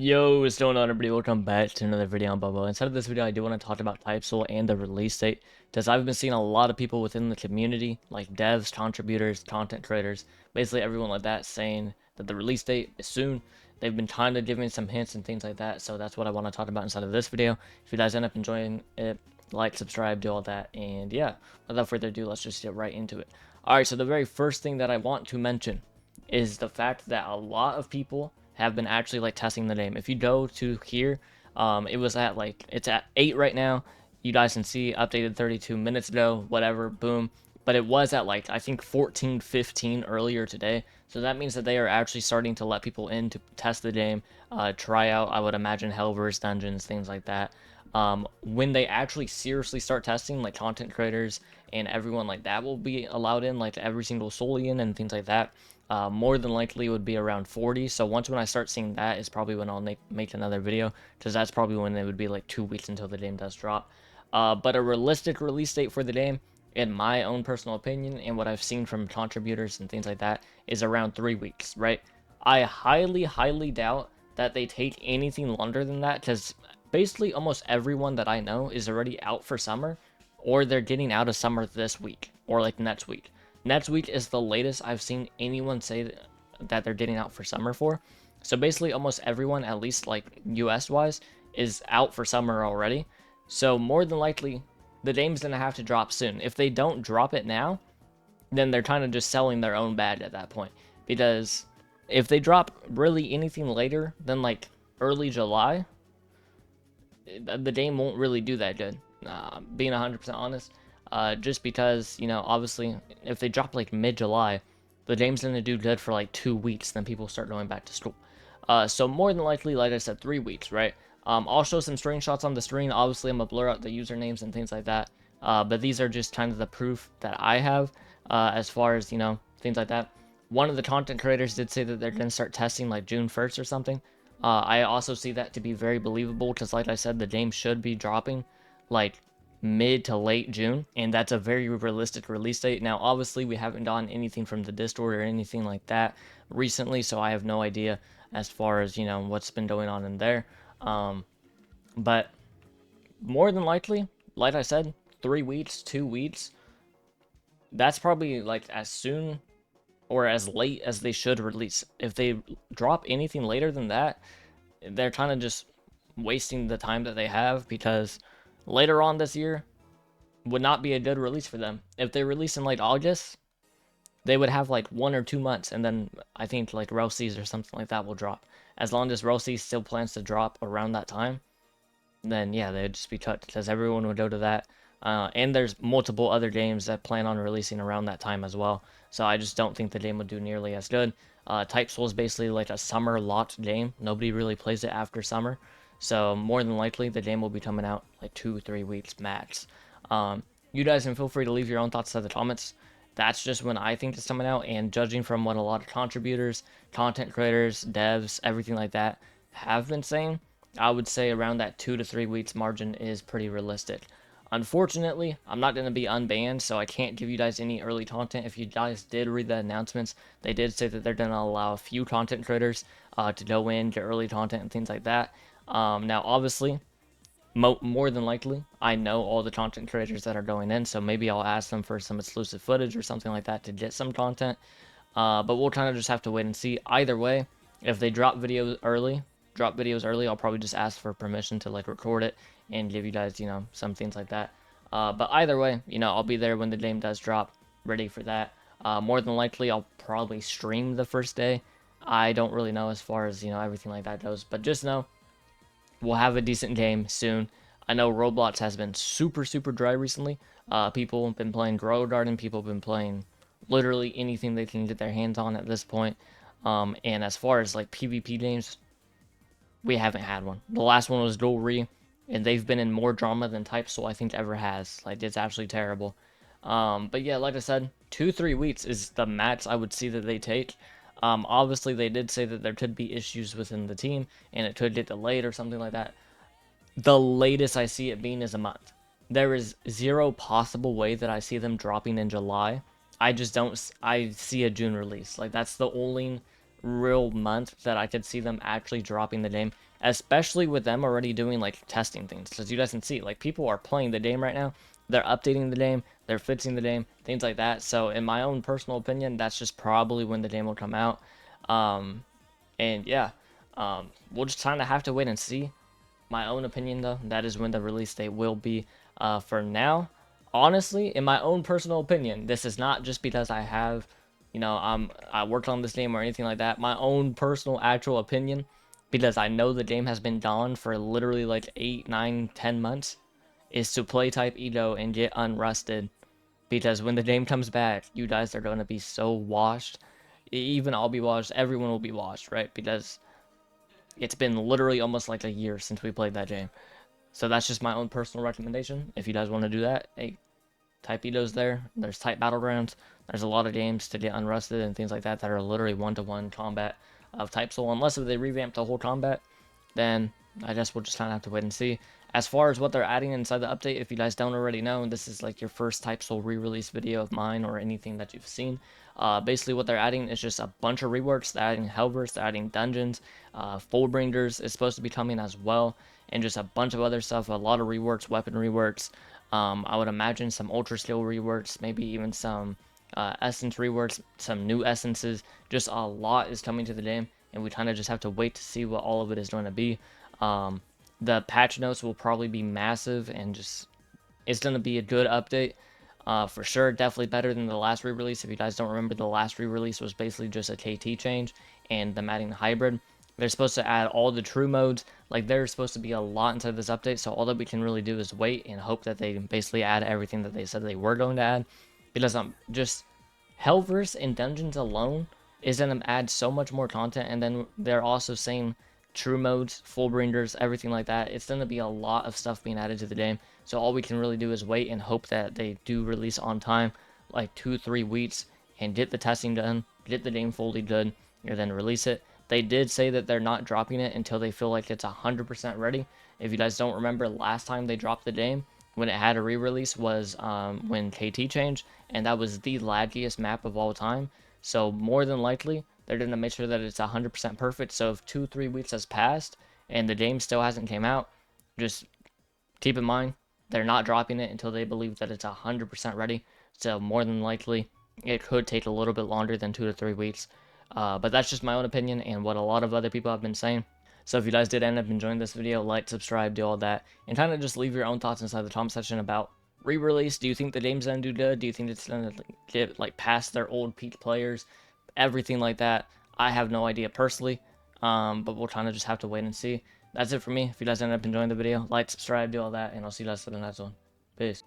Yo, what's going on, everybody? Welcome back to another video on Balboabtw. Inside of this video, I do want to talk about Typesoul and the release date, because I've been seeing a lot of people within the community, like devs, contributors, content creators, basically everyone like that, saying that the release date is soon. They've been kind of giving some hints and things like that, so that's what I want to talk about inside of this video. If you guys end up enjoying it, like, subscribe, do all that, and yeah, without further ado, let's just get right into it. Alright, so the very first thing that I want to mention is the fact that a lot of people have been actually like testing the game. If you go to here, it was at it's at 8 right now. You guys can see updated 32 minutes ago, whatever, boom. But it was at I think 14:15 earlier today. So that means that they are actually starting to let people in to test the game, try out, I would imagine, Hellverse dungeons, things like that. When they actually seriously start testing, like content creators and everyone like that will be allowed in, like every single Solian and things like that. More than likely would be around 40. So when I start seeing that is probably when I'll make another video, because that's probably when it would be like 2 weeks until the game does drop. But a realistic release date for the game, in my own personal opinion, and what I've seen from contributors and things like that, is around 3 weeks, right? I highly doubt that they take anything longer than that, because basically almost everyone that I know is already out for summer, or they're getting out of summer this week, or like next week. Next week is the latest I've seen anyone say that they're getting out for summer for. So basically almost everyone, at least like US wise, is out for summer already. So more than likely the game's gonna have to drop soon. If they don't drop it now, then they're kind of just selling their own bag at that point. Because if they drop really anything later than like early July, the game won't really do that good. Being 100% honest, just because, you know, obviously, if they drop like mid-July, the game's gonna do good for like 2 weeks, then people start going back to school. So more than likely, like I said, 3 weeks, right? I'll show some screenshots on the screen. Obviously, I'm gonna blur out the usernames and things like that. But these are just kind of the proof that I have, as far as, you know, things like that. One of the content creators did say that they're gonna start testing like June 1st or something. I also see that to be very believable, because like I said, the game should be dropping like mid to late June, and that's a very realistic release date. Now, obviously, we haven't gotten anything from the Discord or anything like that recently, so I have no idea as far as, you know, what's been going on in there. But more than likely, like I said, 3 weeks, 2 weeks, that's probably like as soon or as late as they should release. If they drop anything later than that, they're kind of just wasting the time that they have, because later on this year would not be a good release for them. If they release in like August, they would have like 1 or 2 months, and then I think like Rerelease or something like that will drop. As long as Rerelease still plans to drop around that time, then yeah, they'd just be cut, because everyone would go to that. And there's multiple other games that plan on releasing around that time as well. So I just don't think the game would do nearly as good. Typesoul is basically like a summer locked game. Nobody really plays it after summer. So more than likely, the game will be coming out like 2 or 3 weeks max. You guys can feel free to leave your own thoughts in the comments. That's just when I think it's coming out, and judging from what a lot of contributors, content creators, devs, everything like that have been saying, I would say around that 2 to 3 weeks margin is pretty realistic. Unfortunately, I'm not going to be unbanned, so I can't give you guys any early content. If you guys did read the announcements, they did say that they're going to allow a few content creators to go in, get early content and things like that. Now, obviously, more than likely, I know all the content creators that are going in, so maybe I'll ask them for some exclusive footage or something like that to get some content. But we'll kind of just have to wait and see. Either way, if they drop videos early, I'll probably just ask for permission to like record it and give you guys, you know, some things like that. But either way, you know, I'll be there when the game does drop, ready for that. More than likely, I'll probably stream the first day. I don't really know as far as, you know, everything like that goes, but just know we'll have a decent game soon. I know Roblox has been super dry recently. People have been playing Grow Garden. People have been playing literally anything they can get their hands on at this point. And as far as like PvP games, we haven't had one. The last one was Rerelease, and they've been in more drama than Typesoul I think ever has. Like, it's absolutely terrible. But yeah, like I said, 2-3 weeks is the max I would see that they take. Obviously, they did say that there could be issues within the team, and it could get delayed or something like that. The latest I see it being is a month. There is zero possible way that I see them dropping in July. I just don't. I see a June release. Like, that's the only real month that I could see them actually dropping the game, especially with them already doing like testing things. Because you guys can see, like, people are playing the game right now, they're updating the game, they're fixing the game, things like that. So in my own personal opinion, that's just probably when the game will come out. And yeah, we'll just kind of have to wait and see. My own opinion, though, that is when the release date will be. For now, honestly, in my own personal opinion, this is not just because I have, I worked on this game or anything like that. My own personal actual opinion, because I know the game has been gone for literally like 8, 9, 10 months, is to play type Edo and get unrusted. Because when the game comes back, you guys are going to be so washed. Even I'll be washed. Everyone will be washed, right? Because it's been literally almost like a year since we played that game. So that's just my own personal recommendation. If you guys want to do that, hey, type Edo's there. There's type battlegrounds. There's a lot of games to get unrusted and things like that that are literally one-to-one combat of type soul. Unless if they revamp the whole combat, then I guess we'll just kind of have to wait and see. As far as what they're adding inside the update, if you guys don't already know, this is like your first type soul re-release video of mine or anything that you've seen. Basically what they're adding is just a bunch of reworks. They're adding Helvers, they're adding dungeons, Fullbringers is supposed to be coming as well, and just a bunch of other stuff, a lot of reworks, weapon reworks. I would imagine some ultra skill reworks, maybe even some essence reworks, some new essences. Just a lot is coming to the game, and we kind of just have to wait to see what all of it is going to be. The patch notes will probably be massive, and just it's going to be a good update. For sure, definitely better than the last re-release. If you guys don't remember, the last re-release was basically just a KT change and them adding the hybrid. They're supposed to add all the true modes. Like, there's supposed to be a lot inside this update, so all that we can really do is wait and hope that they basically add everything that they said they were going to add. Because just Hellverse and Dungeons alone is going to add so much more content, and then they're also saying true modes, Fullbringers, everything like that. It's going to be a lot of stuff being added to the game. So all we can really do is wait and hope that they do release on time, like 2-3 weeks, and get the testing done, get the game fully good, and then release it. They did say that they're not dropping it until they feel like it's 100% ready. If you guys don't remember, last time they dropped the game, when it had a re-release, was when KT changed, and that was the laggiest map of all time. So more than likely, they're going to make sure that it's 100% perfect. So if 2-3 weeks has passed and the game still hasn't came out, just keep in mind, they're not dropping it until they believe that it's 100% ready. So more than likely, it could take a little bit longer than 2 to 3 weeks. But that's just my own opinion and what a lot of other people have been saying. So if you guys did end up enjoying this video, like, subscribe, do all that, and kind of just leave your own thoughts inside the comment section about re-release. Do you think the game's gonna do good? Do you think it's gonna get like past their old peak players? Everything like that. I have no idea personally, but we'll kind of just have to wait and see. That's it for me. If you guys ended up enjoying the video, like, subscribe, do all that, and I'll see you guys for the next one. Peace.